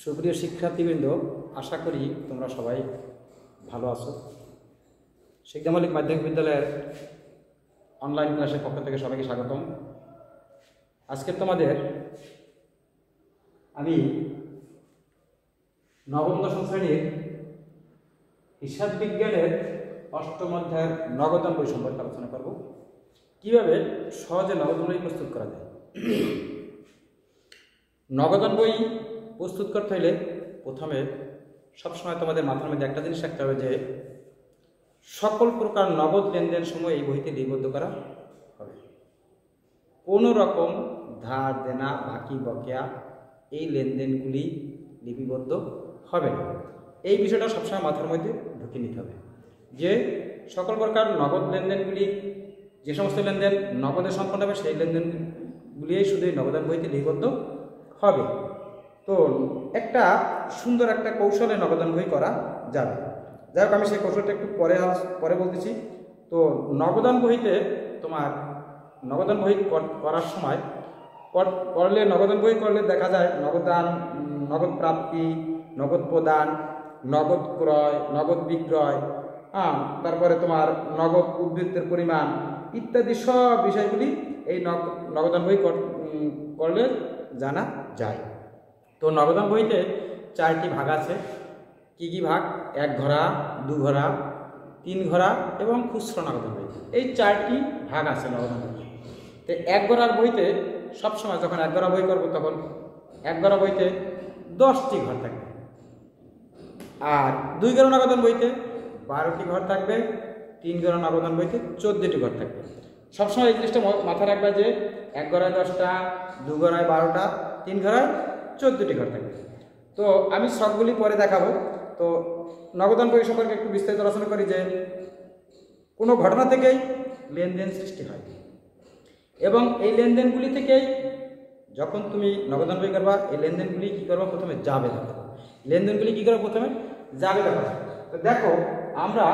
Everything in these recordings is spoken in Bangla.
সুপ্রিয় শিক্ষার্থীবৃন্দ, আশা করি তোমরা সবাই ভালো আছো। শেখ জামালিক মাধ্যমিক বিদ্যালয়ের অনলাইন ক্লাসের পক্ষ থেকে সবাইকে স্বাগতম। আজকে তোমাদের আমি নবম দশম শ্রেণীর হিসাব বিজ্ঞানের অষ্টম অধ্যায়ের নগদান বই সম্পর্কে আলোচনা করব। কিভাবে সহজে নগদান বই প্রস্তুত করা যায়। নগদান বই প্রস্তুত করতে হলে প্রথমে সবসময় তোমাদের মাথার মধ্যে একটা জিনিস রাখতে হবে যে সকল প্রকার নগদ লেনদেন সময় এই বইতে লিপিবদ্ধ করা হবে। কোনো রকম ধার দেনা বাকি বকেয়া এই লেনদেনগুলি লিপিবদ্ধ হবে না। এই বিষয়টা সবসময় মাথার মধ্যে ঢুকে নিতে হবে যে সকল প্রকার নগদ লেনদেনগুলি, যে সমস্ত লেনদেন নগদে সম্পন্ন হবে সেই লেনদেনগুলিই শুধু নগদান বইতে লিপিবদ্ধ হবে। তো একটা সুন্দর একটা কৌশলে নগদান বই করা যাবে। যাই হোক, আমি সেই কৌশলটা একটু পরে বলতেছি। তো নগদান বইতে তোমার নগদান বই করার সময় করলে নগদান বই করলে দেখা যায় নগদান, নগদ প্রাপ্তি, নগদ প্রদান, নগদ ক্রয়, নগদ বিক্রয়, তারপরে তোমার নগদ উদ্বৃত্তের পরিমাণ ইত্যাদি সব বিষয়গুলি এই নগদান বই করলে জানা যায়। তো নগদান বইতে 4টি ভাগ আছে। কি কি ভাগ? 1 ঘরা, 2 ঘরা, 3 ঘরা এবং খুচরো নগদান বই। এই 4টি ভাগ আছে নগদান বই। তো 1 ঘরার বইতে সবসময় যখন 1 ঘরা বই করবো তখন 1 ঘরা বইতে 10টি ঘর থাকবে, আর 2 ঘরা নগদান বইতে 12টি ঘর থাকবে, 3 ঘরা নগদান বইতে 14টি ঘর থাকবে। সবসময় এই জিনিসটা মাথায় রাখবে যে 1 ঘরায় 10টা, 2 ঘরায় 12টা, 3 ঘরায় 14টি ঘর থাকবে। তো আমি সবগুলি পরে দেখাবো। তো নগদান বই সম্পর্কে একটু বিস্তারিত আলোচনা করি যে কোনো ঘটনা থেকেই লেনদেন সৃষ্টি হয় এবং এই লেনদেনগুলি থেকেই যখন তুমি নগদান বই করবা এই লেনদেনগুলি কী করবো? প্রথমে জাবেদা করবো। লেনদেনগুলি কী করবো? প্রথমে জাবেদা করবো। তো দেখো আমরা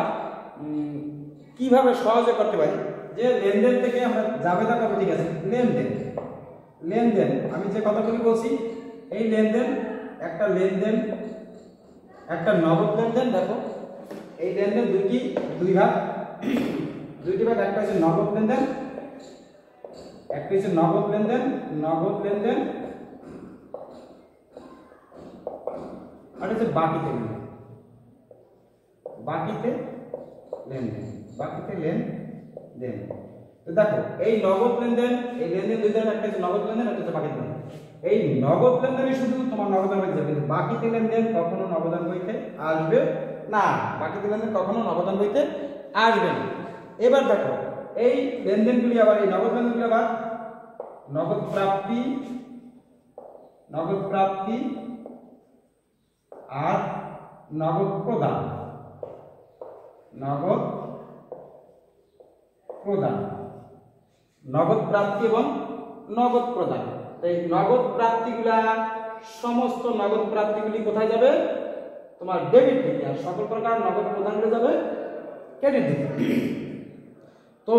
কিভাবে সহজে করতে পারি যে লেনদেন থেকে আমরা জাবেদা করবো। ঠিক আছে, লেনদেন আমি যে কথাগুলি বলছি এই লেনদেন, একটা নগদ লেনদেন। দেখো এই লেনদেন দুই ভাগ। একটা হচ্ছে নগদ লেনদেন, একটা হচ্ছে নগদ লেনদেন, আর হচ্ছে বাকিতে লেনদেন। তো দেখো এই নগদ লেনদেন, এই লেনদেন দুই ধরনের, একটা হচ্ছে নগদ লেনদেন, একটা হচ্ছে বাকিতে লেনদেন। এই নগদ লেনদেনই শুধু তোমার নগদান বইতে যাবে, কিন্তু বাকিতে লেনদেন কখনো নগদান বইতে আসবে না। বাকিতে লেনদেন কখনো নগদান বইতে আসবে না। এবার দেখো এই লেনদেনগুলি আবার, এই নগদ লেনদেনগুলি আবার নগদ প্রাপ্তি আর নগদ প্রদান। নগদ প্রাপ্তি এবং নগদ প্রদান। এই নগদ প্রাপ্তিগুলা, সমস্ত নগদ প্রাপ্তিগুলি কোথায় যাবে? তোমার ডেবিট দিকে, আর সকল প্রকার নগদ প্রদানগুলো যাবে ক্রেডিট দিকে। তো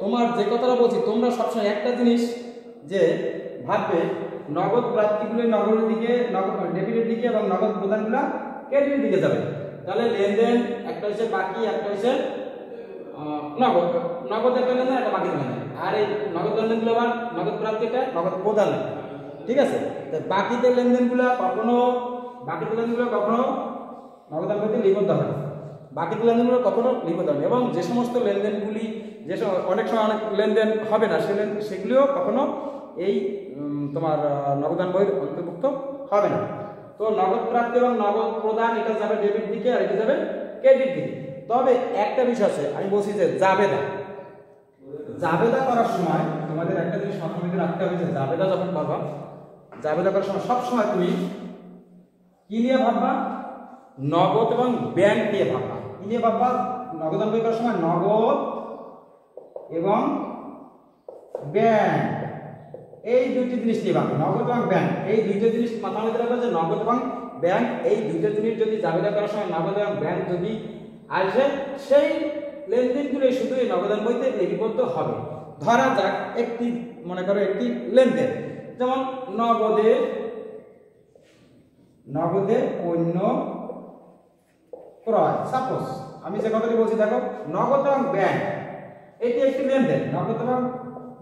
তোমার যে কথাটা বলছি, তোমরা সবসময় একটা জিনিস যে ভাববে নগদ প্রাপ্তিগুলো নগদের দিকে, ডেবিটের দিকে এবং নগদ প্রদানগুলো ক্রেডিটের দিকে যাবে। তাহলে লেনদেন একটা হচ্ছে বাকি, একটা হচ্ছে নগদ একটা লেনদেন, একটা বাকি লেনদেন। আর এই নগদ লেনদেনগুলো আবার নগদ প্রাপ্তিটা নগদ প্রদান। ঠিক আছে, বাকিতে লেনদেনগুলো কখনো নগদান বইতে লিপিবদ্ধ হয়, বাকিতে লেনদেনগুলো কখনো লিপিবদ্ধ হয়। এবং যে সমস্ত লেনদেনগুলি, অনেক সময় অনেক লেনদেন হবে না, সেগুলিও কখনো এই তোমার নগদান বইয়ের অন্তর্ভুক্ত হবে না। তো নগদ প্রাপ্তি এবং নগদ প্রদান এটা যাবে ডেবিট দিকে, আর এটা যাবে ক্রেডিট দিকে। তবে একটা বিষয় আছে, আমি বলছি যে জাবেদা করার সময় তোমাদের একটা জিনিস মাথার মধ্যে রাখতে হবে যে জাবেদা যখন করবা, জাবেদা করার সময় সবসময় তুমি কি নিয়ে ভাববা? নগদ এবং ব্যাংক নিয়ে ভাববা। কি নিয়ে ভাববা? নগদান বই করার সময় নগদ এবং ব্যাংক, এই দুইটি জিনিস নিয়ে ভাববে। নগদ এবং ব্যাংক এই দুইটা জিনিস মাথার মধ্যে রাখবে যে নগদ এবং ব্যাংক এই দুইটা জিনিস যদি জাবেদা করার সময় নগদ এবং ব্যাংক যদি আসে, সেই লেনদেনগুলো শুধু এই নগদান বইতে লিপিবদ্ধ হবে। ধরা যাক মনে করো একটি লেনদেন, যেমন নগদে পণ্য ক্রয়। সাপোজ আমি যে কথাটি বলছি দেখো, নগদ এবং ব্যাংক এটি একটি লেনদেন। নগদ এবং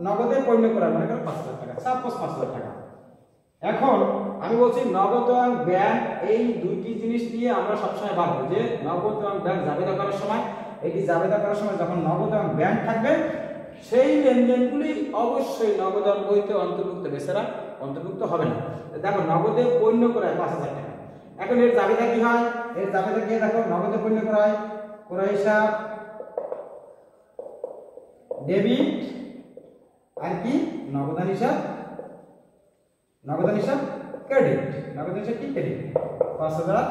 নগদে পণ্য ক্রয় মনে করো 5,000 টাকা, সাপোজ 5,000 টাকা। এখন আমি বলছি নগদ এবং ব্যাংক এই দুইটি জিনিস নিয়ে আমরা সবসময় ভাববো যে নগদ এবং ব্যাংক জাবেদা করার সময়, এটি জাবেদা করার সময় যখন নগদ এবং ব্যাংক থাকবে সেই লেনদেনগুলি অবশ্যই নগদান বইতে অন্তর্ভুক্ত, বেচারা অন্তর্ভুক্ত হবে না। দেখো নগদে পণ্য ক্রয় 5,000 টাকা। এখন এর জাবেদা কি হয়? এর জাবেদা কি দেখো, নগদে পণ্য ক্রয়, ক্রয় হিসাব ডেবিট, আর কি নগদান হিসাব, নগদান হিসাব ক্রেডিট। নগদান হিসাব কি ক্রেডিট 5,000।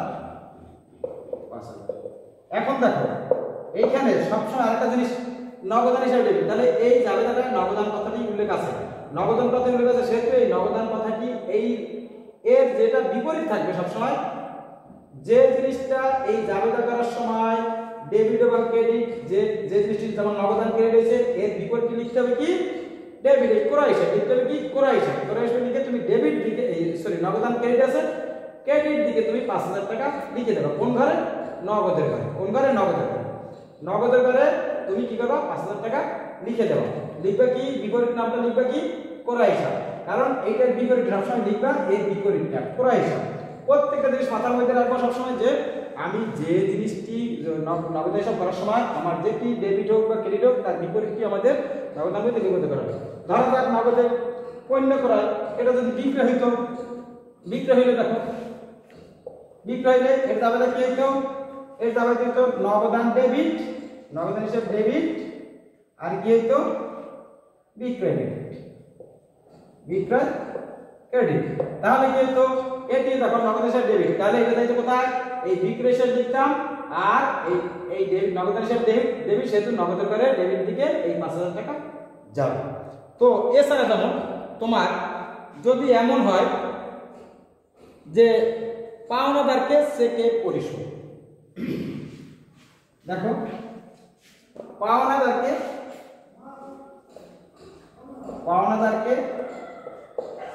এখন দেখো এইখানে সবসময় আরেকটা জিনিস, নগদান হিসাবে ডেবিট, তাহলে এই জাবেদাটা নগদান কথাটি উল্লেখ আছে, নগদান কথা উল্লেখ আছে, সেহেতু এই নগদান কথাটি এই এর যেটা বিপরীত থাকবে সবসময়, যে জিনিসটা এই জাবেদা করার সময় ডেবিট এবং ক্রেডিট, যে জিনিসটি যেমন নগদান ক্রেডিট হয়েছে, এর বিপরীতটি লিখতে হবে কি ডেবিট। ক্রয় হিসাব লিখতে হবে কি ক্রয় হিসাব। ক্রয় হিসাব লিখে তুমি ডেবিট দিকে, সরি নগদান ক্রেডিট আছে, ক্রেডিট দিকে তুমি 5,000 টাকা লিখে দেবে। কোন ঘরে? নগদের ঘরে। কোন ঘরে? নগদের ঘরে। নগদের ঘরে তুমি কি করবা? 5,000 টাকা লিখে দেবা। লিখবে কি বিপরীত নামটা লিখবে কি ক্রয় হিসাব, কারণ এইটার বিপরীত সবসময় লিখবা এর বিপরীতটা ক্রয় হিসাব। প্রত্যেকটা জিনিস মাথার মধ্যে রাখবো সবসময় যে আমি যে জিনিসটি নগদ হিসাব করার সময় আমার যেটি ডেবিট হোক বা ক্রেডিট হোক তার বিপরীতটি আমাদের নগদান বইতে লিখতে করা হবে। ধরা যাক নগদে পণ্য ক্রয়, এটা যদি বিক্রয় হইতো, বিক্রয় হইলে দেখো বিক্রয় হইলে এর জাবেদা কি হইতো? এর জাবেদা হইতো নগদান ডেবিট, নগদান হিসাব ডেবিট, আর কি হইতো বিক্রয় ডেবিট, বিক্রয় ক্রেডিট। তাহলে কি হইতো? এটি দেখো নগদ হিসাব ডেবিট, তাহলে এটা যাইতো কোথায়? এই বিক্রয় হিসাব লিখতাম, আর এই ডেবিট নগদ হিসাব ডেবিট, সেহেতু নগদের করে ডেবিট দিকে এই 5,000 টাকা যাবে। তো এছাড়া যেমন তোমার যদি এমন হয় যে পাওনাদারকে চেকে পরিশোধ, দেখো পাওনাদারকে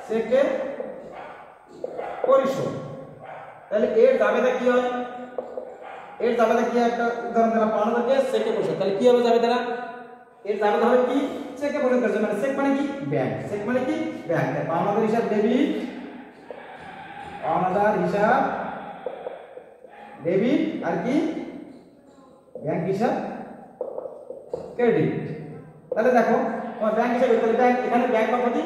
চেকে পরিশোধ, তাহলে এর জাবেদা কি হয়? এর জাবেদা কি? একটা উদাহরণ দিলাম, পাওনাদারকে চেকে পরিশোধ, তাহলে কি হবে জাবেদাটা? এর জাবেদা হবে কি চেকে পরিশোধ করছে, মানে চেক মানে কি ব্যাংক, চেক মানে কি ব্যাংক। পাওনাদার হিসাব ডেবিট, পাওনাদার হিসাব ডেবিট, আর কি ব্যাংক হিসাব ক্রেডিট। তাহলে দেখো তোমার ব্যাংক হিসাবে, তাহলে ব্যাংক এখানে ব্যাংক কথাটি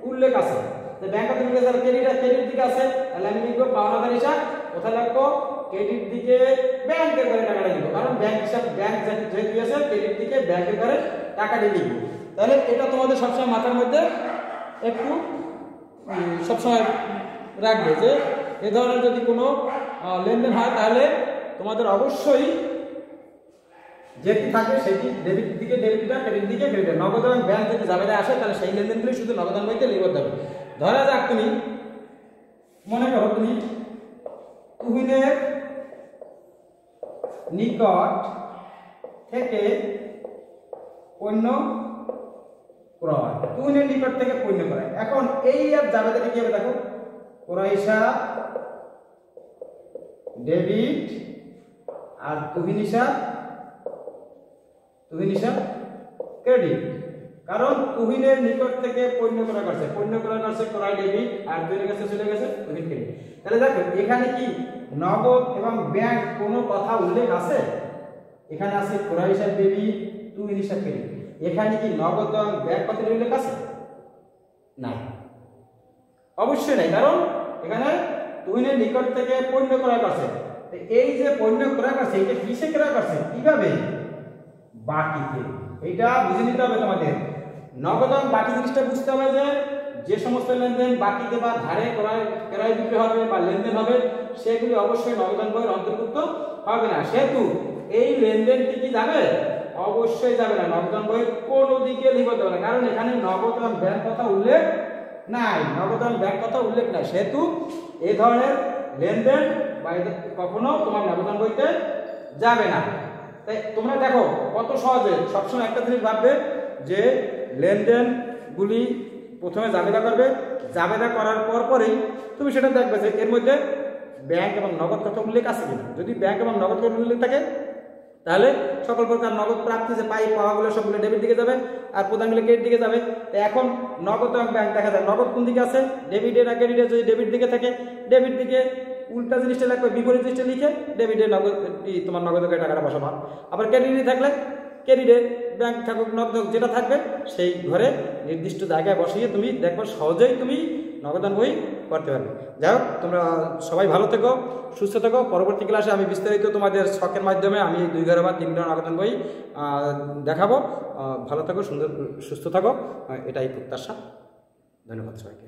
উল্লেখ আছে, যে ব্যাংক কথা উল্লেখ আছে, ক্রেডিট দিকে আছে, তাহলে আমি লিখবো পাওনাদার হিসাব, কোথায় লিখবো ক্রেডিট দিকে ব্যাংকের ঘরে টাকাটা দিব, কারণ ব্যাংক হিসাব ব্যাংক যেহেতু আছে ক্রেডিট দিকে ব্যাংকের ঘরে টাকাটা লিখবো। তাহলে এটা তোমাদের সবসময় মাথার মধ্যে একটু সবসময় রাখবে যে এ ধরনের যদি কোনো লেনদেন হয় তাহলে তোমাদের অবশ্যই যেটি থাকে সেটি ডেবিট দিকে ডেবিট, ক্রেডিট দিকে ক্রেডিট। নগদ এবং ব্যাংক যদি জাবেদা আসে তাহলে সেই লেনদেনগুলি শুধু নগদান বইতে লিখতে হবে। ধরা যাক তুমি মনে করো তুমি তুহিনের নিকট থেকে পণ্য ক্রয়, তুহিনের নিকট থেকে পণ্য ক্রয়। এখন এই আর জাবেদাটা কি হবে দেখো, ক্রয় হিসাব ডেবিট, আর তুহিন হিসাব ক্রেডিট। কারণ তুহিনের নিকট থেকে পণ্য ক্রয় করছে, ক্রয় ডেবিট, আর তুহিনের কাছে চলে গেছে তুহিন ক্রেডিট। তাহলে দেখো এখানে কি নগদ এবং ব্যাংক কোনো কথা উল্লেখ আছে? এখানে আছে ক্রয় হিসাব ডেবিট, তুহিন হিসাব ক্রেডিট। এখানে কি নগদ এবং ব্যাংক কথার উল্লেখ আছে? না, অবশ্যই নাই, কারণ এখানে তুহিনের নিকট থেকে পণ্য ক্রয় করছে। এই যে পণ্য ক্রয় করছে এটা কিসে ক্রয় করছে? কিভাবে? বাকিতে। এটা বুঝে নিতে হবে তোমাদের। নগদ এবং বাকি জিনিসটা বুঝতে হবে যে সমস্ত লেনদেন বাকিতে বা ধারে ক্রয় বিক্রি হবে বা লেনদেন হবে সেগুলি অবশ্যই নগদান বইয়ের অন্তর্ভুক্ত হবে না। সেহেতু এই লেনদেনটি কি যাবে? অবশ্যই যাবে না, নগদান বইয়ের কোনো দিকে লিখতে হবে না, কারণ এখানে নগদ এবং ব্যাংক কথা উল্লেখ নাই, নগদ এবং ব্যাংক কথা উল্লেখ নাই। সেহেতু এই ধরনের লেনদেন কখনো তোমার নগদান বইতে যাবে না। তাই তোমরা দেখো কত সহজে সবসময় একটা জিনিস ভাববে যে লেনদেনগুলি প্রথমে জাবেদা করবে, জাবেদা করার পরই তুমি সেটা দেখবে যে এর মধ্যে ব্যাংক এবং নগদ কথা উল্লেখ আছে কিনা। যদি ব্যাংক এবং নগদ কথা উল্লেখ থাকে তাহলে সকল প্রকার নগদ প্রাপ্তি যে পাওয়াগুলো সবগুলো ডেবিট দিকে যাবে আর প্রদানগুলো ক্রেডিট দিকে যাবে। তো এখন নগদ এবং ব্যাংক দেখা যায় নগদ কোন দিকে আছে, ডেবিটে না ক্রেডিটে। যদি ডেবিট দিকে থাকে ডেবিট দিকে উল্টা জিনিসটা লাগবে, বিপরীত জিনিসটা লিখে ডেবিটে নগদ তোমার নগদ টাকাটা বসাবা। আবার ক্রেডিটে থাকলে ক্রেডিটে ব্যাংক থাকুক নগদ যেটা থাকবে সেই ঘরে নির্দিষ্ট জায়গায় বসিয়ে তুমি দেখো সহজেই তুমি নগদান বই করতে পারবে। যাই হোক, তোমরা সবাই ভালো থেকো, সুস্থ থেকো। পরবর্তী ক্লাসে আমি বিস্তারিত তোমাদের শখের মাধ্যমে আমি 2 ঘর বা 3 ঘর নগদান বই দেখাবো। ভালো থাকো, সুস্থ থাকো, এটাই প্রত্যাশা। ধন্যবাদ সবাইকে।